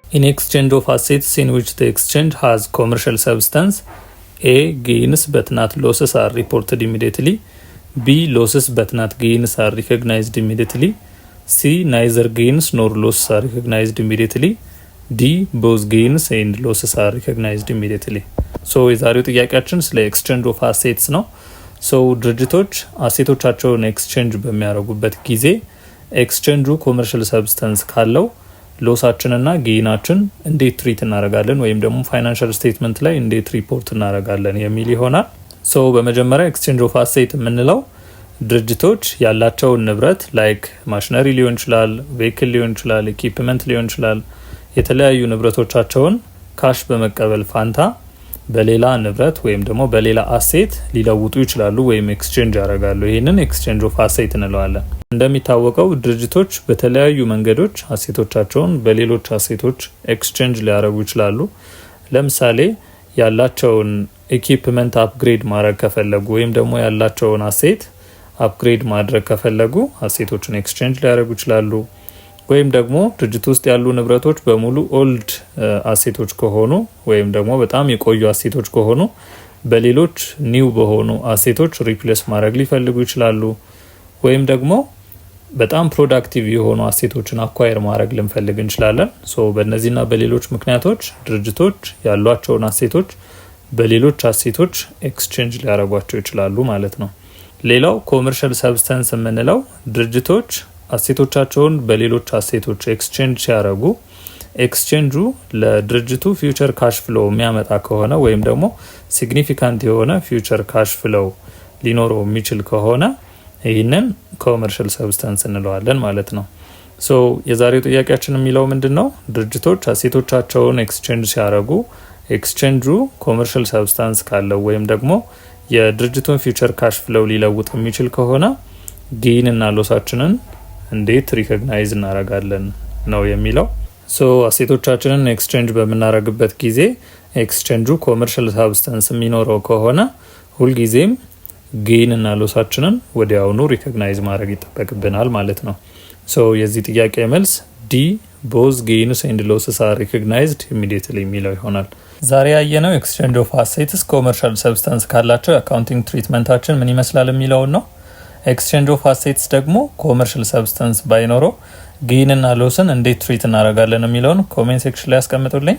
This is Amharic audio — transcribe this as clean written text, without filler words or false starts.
In exchange of assets in which the exchange has commercial substance, A. Gains but not losses are reported immediately. B. Losses but not gains are recognized immediately. C. Neither gains nor losses are recognized immediately. D. Both gains and losses are recognized immediately. So የዛሬው ጥያቄያችን ስለ ኤክስቼንጅ ኦፍ አሴትስ ነው። ሶ ድርጅቶች አሴቶቻቸውን ኤክስቼንጅ በሚያደርጉበት ጊዜ ኤክስቼንጁ ኮመርሻል ሰብስታንስ ካለው ሎሳችንና ጌናችን እንዴት ትሪት እናደርጋለን ወይም ደግሞ ፋይናንሻል ስቴትመንት ላይ እንዴት ሪፖርት እናደርጋለን የሚል ይሆናል። ሶ በመጀመሪያ ኤክስቼንጅ ኦፍ አሴት የምንለው ድርጅቶች ያላቸውን ንብረት ላይክ ማሽነሪ ሊሆን ይችላል፣ ቬሂክል ሊሆን ይችላል፣ ኢኩዊፕመንት ሊሆን ይችላል፣ የተለያዩ ንብረቶቻቸውን ካሽ በመቀበል ፋንታ በሌላ ንብረት ወይም ደግሞ በሌላ አሴት ሊለውጡ ይችላሉ ወይም ኤክስቼንጅ ያደርጋሉ። ይሄንን ኤክስቼንጅ ኦፍ አሴት እንለዋለን። እንደሚታወቀው ድርጅቶች በተለያዩ መንገዶች አሴቶቻቸውን በሌሎች አሴቶች ኤክስቼንጅ ሊያደርጉ ይችላሉ። ለምሳሌ ያላቸውን ኢኩዊፕመንት አፕግሬድ ማድረግ ከፈለጉ ወይም ደግሞ ያላቸውን አሴት አፕግሬድ ማድረግ ከፈለጉ አሴቶችን ኤክስቼንጅ ሊያደርጉ ይችላሉ። ወይም ደግሞ ድርጅት ውስጥ ያሉ ንብረቶች በሙሉ ኦልድ አሴቶች ከሆኑ ወይም ደግሞ በጣም የቆዩ አሴቶች ከሆኑ በሌሎች ኒው በሆኑ አሴቶች ሪፕሌስ ማድረግ ሊፈልጉ ይችላሉ። ወይም ደግሞ በጣም ፕሮዳክቲቭ የሆኑ አሴቶችን አኳየር ማድረግ ልንፈልግ እንችላለን። ሶ በእነዚህና በሌሎች ምክንያቶች ድርጅቶች ያሏቸውን አሴቶች በሌሎች አሴቶች ኤክስቼንጅ ሊያደርጓቸው ይችላሉ ማለት ነው። ሌላው ኮመርሻል ሰብስታንስ የምንለው ድርጅቶች አሴቶቻቸውን በሌሎች አሴቶች ኤክስቼንጅ ሲያደርጉ ኤክስቼንጁ ለድርጅቱ ፊውቸር ካሽ ፍሎ የሚያመጣ ከሆነ ወይም ደግሞ ሲግኒፊካንት የሆነ ፊውቸር ካሽ ፍሎ ሊኖረው የሚችል ከሆነ ይህንን ኮመርሻል ሰብስታንስ እንለዋለን ማለት ነው። ሶ የዛሬው ጥያቄያችን የሚለው ምንድነው? ድርጅቶች አሴቶቻቸውን ኤክስቼንጅ ሲያደርጉ ኤክስቼንጁ ኮመርሻል ሰብስታንስ ካለው ወይም ደግሞ የድርጅቱን ፊውቸር ካሽ ፍሎ ሊለውጥ የሚችል ከሆነ ጌን እና ሎሳችንን እንዴት ሪኮግናይዝ እናደርጋለን ነው የሚለው። ሶ አሴቶቻችንን ኤክስቼንጅ በምናደርግበት ጊዜ ኤክስቼንጁ ኮመርሻል ሰብስታንስ የሚኖረው ከሆነ ሁልጊዜም ጌን እና ሎሳችንን ወዲያውኑ ሪኮግናይዝ ማድረግ ይጠበቅብናል ማለት ነው። ሶ የዚህ ጥያቄ መልስ ዲ ቦዝ ጌንስ ኤንድ ሎስስ አር ሪኮግናይዝድ ኢሚዲየትሊ የሚለው ይሆናል። ዛሬ ያየነው ኤክስቼንጅ ኦፍ አሴትስ ኮመርሻል ሰብስታንስ ካላቸው የአካውንቲንግ ትሪትመንታችን ምን ይመስላል የሚለውን ነው። ኤክስቼንጅ ኦፍ አሴትስ ደግሞ ኮመርሻል ሰብስታንስ ባይኖረው ጌን እና ሎስን እንዴት ትሪት እናደርጋለን የሚለውን ኮሜንት ሴክሽን ላይ አስቀምጡልኝ።